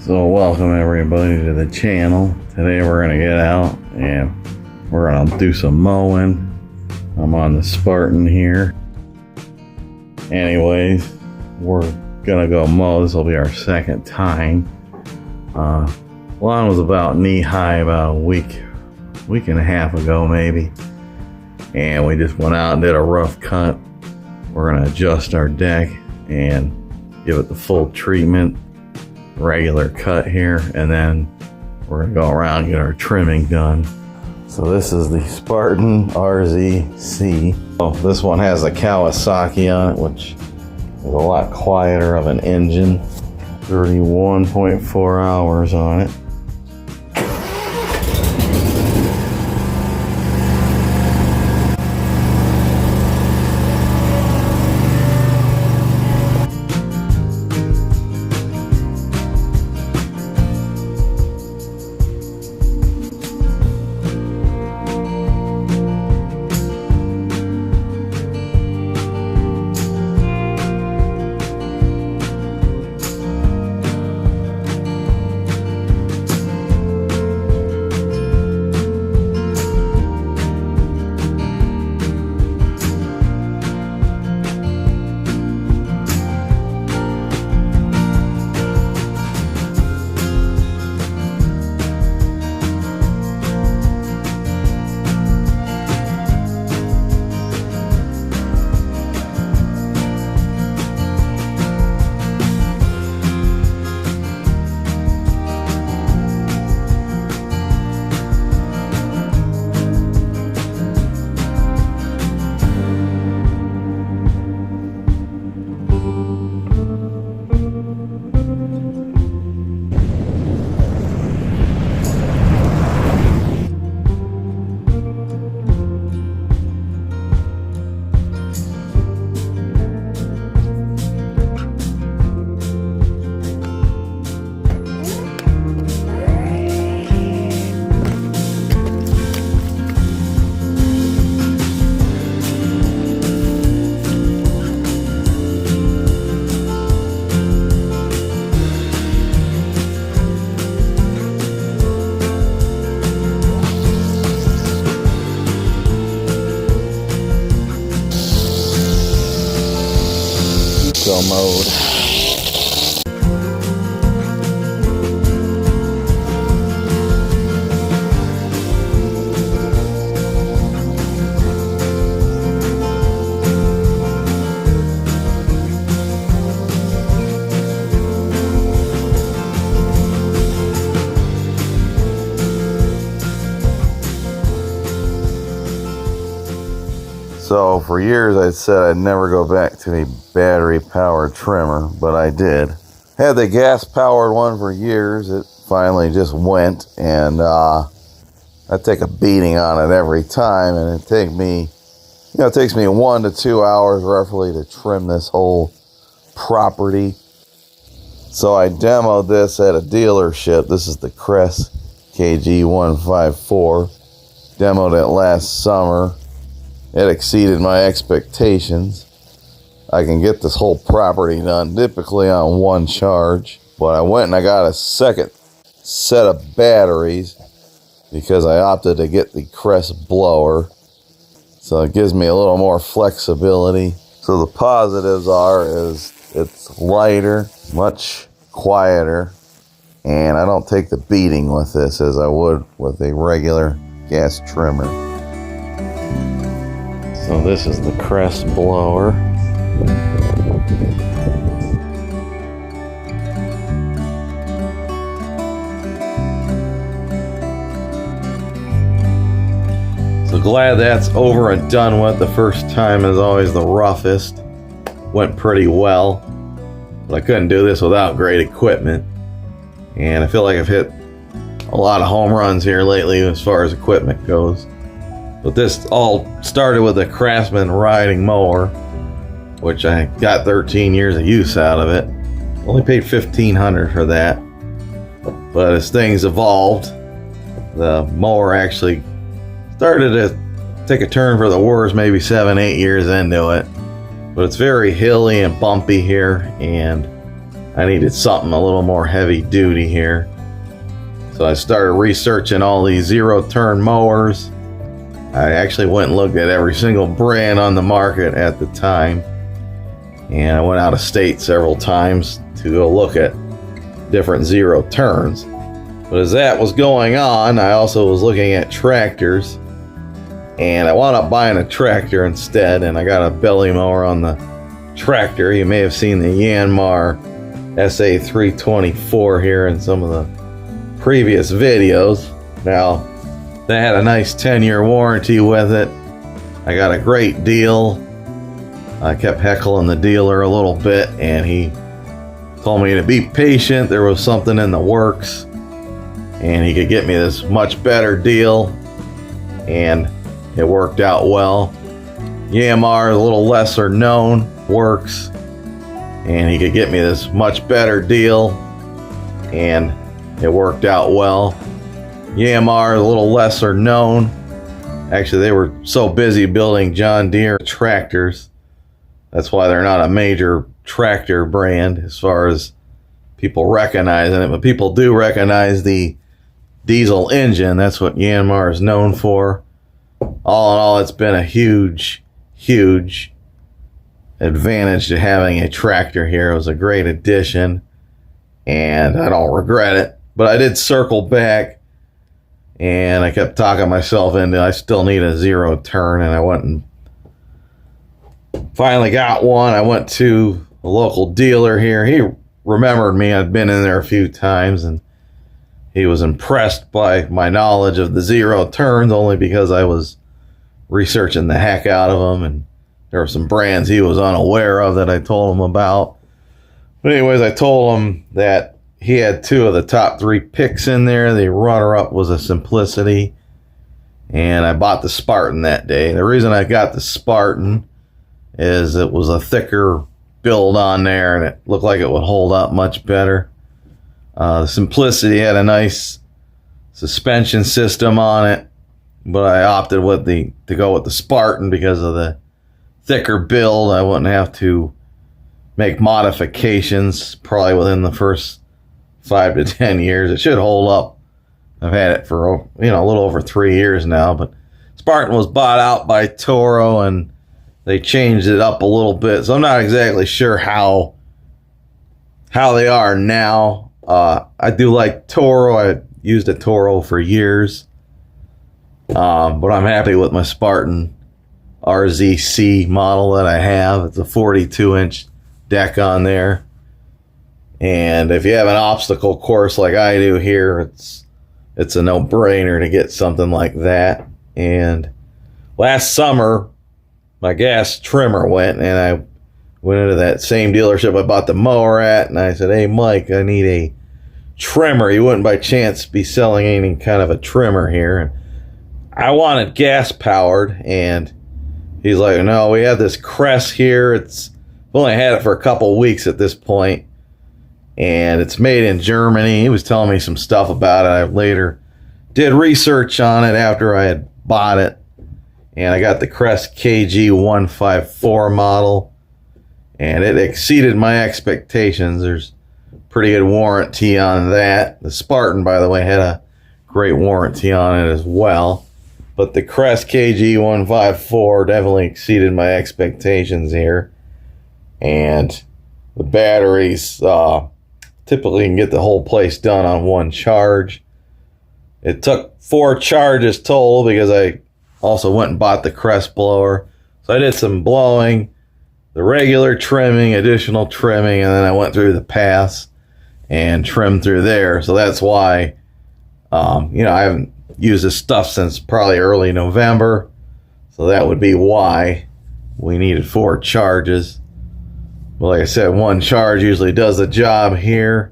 So welcome everybody to the channel. Today we're gonna get out and we're gonna do some mowing. I'm on the Spartan here. Anyways, we're gonna go mow. This will be our second time. Lawn was about knee high about a week and a half ago maybe. And we just went out and did a rough cut. We're gonna adjust our deck and give it the full treatment. Regular cut here, and then we're gonna go around and get our trimming done. So this is the Spartan RZC. Oh, this one has a Kawasaki on it, which is a lot quieter of an engine. 31.4 hours on it. Mode. So for years I said I'd never go back to a battery powered trimmer, but I did. Had the gas powered one for years. It finally just went, and I take a beating on it every time, and it takes me 1 to 2 hours roughly to trim this whole property. So I demoed this at a dealership. This is the Crest KG154. Demoed it last summer. It exceeded my expectations. I can get this whole property done typically on one charge, but I went and I got a second set of batteries because I opted to get the Crest blower. So it gives me a little more flexibility. So the positives is it's lighter, much quieter, and I don't take the beating with this as I would with a regular gas trimmer. So this is the Crest blower. So glad that's over and done with. The first time is always the roughest. Went pretty well, but I couldn't do this without great equipment. And I feel like I've hit a lot of home runs here lately as far as equipment goes. But this all started with a Craftsman riding mower, which I got 13 years of use out of it. Only paid $1,500 for that. But as things evolved, the mower actually started to take a turn for the worse maybe 7-8 years into it. But it's very hilly and bumpy here, and I needed something a little more heavy duty here. So I started researching all these zero-turn mowers. I actually went and looked at every single brand on the market at the time. And I went out of state several times to go look at different zero turns. But as that was going on, I also was looking at tractors. And I wound up buying a tractor instead, and I got a belly mower on the tractor. You may have seen the Yanmar SA324 here in some of the previous videos. Now, they had a nice 10-year warranty with it. I got a great deal. I kept heckling the dealer a little bit, and he told me to be patient. There was something in the works, and he could get me this much better deal, and it worked out well. Yanmar, a little lesser known, works, and he could get me this much better deal, and it worked out well. Yanmar, a little lesser known. Actually, they were so busy building John Deere tractors. That's why they're not a major tractor brand as far as people recognizing it. But people do recognize the diesel engine. That's what Yanmar is known for. All in all, it's been a huge, huge advantage to having a tractor here. It was a great addition, and I don't regret it. But I did circle back, and I kept talking myself into I still need a zero turn, and I went and finally got one. I went to a local dealer here. He remembered me. I'd been in there a few times, and he was impressed by my knowledge of the zero turns only because I was researching the heck out of them, and there were some brands he was unaware of that I told him about. But anyways, I told him that he had two of the top 3 picks in there. The runner-up was a Simplicity, and I bought the Spartan that day. The reason I got the Spartan is it was a thicker build on there, and it looked like it would hold up much better. The Simplicity had a nice suspension system on it, but I opted to go with the Spartan because of the thicker build. I wouldn't have to make modifications probably within the first 5 to 10 years. It should hold up. I've had it for a little over 3 years now, but Spartan was bought out by Toro, and they changed it up a little bit, so I'm not exactly sure how they are now. I do like Toro. I used a Toro for years, but I'm happy with my Spartan RZC model that I have. It's a 42-inch deck on there, and if you have an obstacle course like I do here, it's a no-brainer to get something like that. And last summer, my gas trimmer went, and I went into that same dealership I bought the mower at, and I said, "Hey, Mike, I need a trimmer. You wouldn't by chance be selling any kind of a trimmer here?" And I wanted gas powered, and he's like, "No, we have this Crest here. I've only had it for a couple weeks at this point, and it's made in Germany." He was telling me some stuff about it. I later did research on it after I had bought it, and I got the Crest KG154 model, and it exceeded my expectations. There's pretty good warranty on that. The Spartan, by the way, had a great warranty on it as well, but the Crest KG154 definitely exceeded my expectations here. And the batteries, typically you can get the whole place done on one charge. It took 4 charges total because I also went and bought the Crest blower. So I did some blowing, the regular trimming, additional trimming, and then I went through the paths and trimmed through there. So that's why, I haven't used this stuff since probably early November. So that would be why we needed 4 charges. But like I said, 1 charge usually does the job here.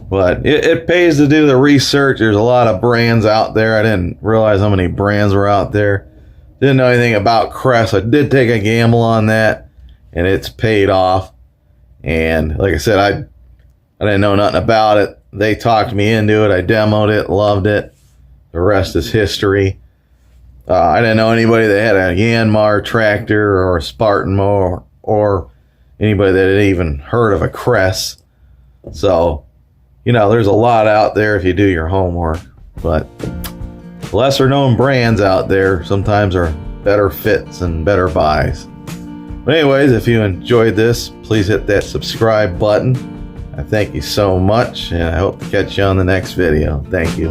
But it pays to do the research. There's a lot of brands out there. I didn't realize how many brands were out there. Didn't know anything about Crest. I did take a gamble on that, and it's paid off. And like I said, I didn't know nothing about it. They talked me into it. I demoed it, loved it. The rest is history. I didn't know anybody that had a Yanmar tractor or a Spartan mower or anybody that had even heard of a Crest. So, you know, there's a lot out there if you do your homework, but lesser known brands out there sometimes are better fits and better buys. But anyways, if you enjoyed this, please hit that subscribe button. I thank you so much, and I hope to catch you on the next video. Thank you.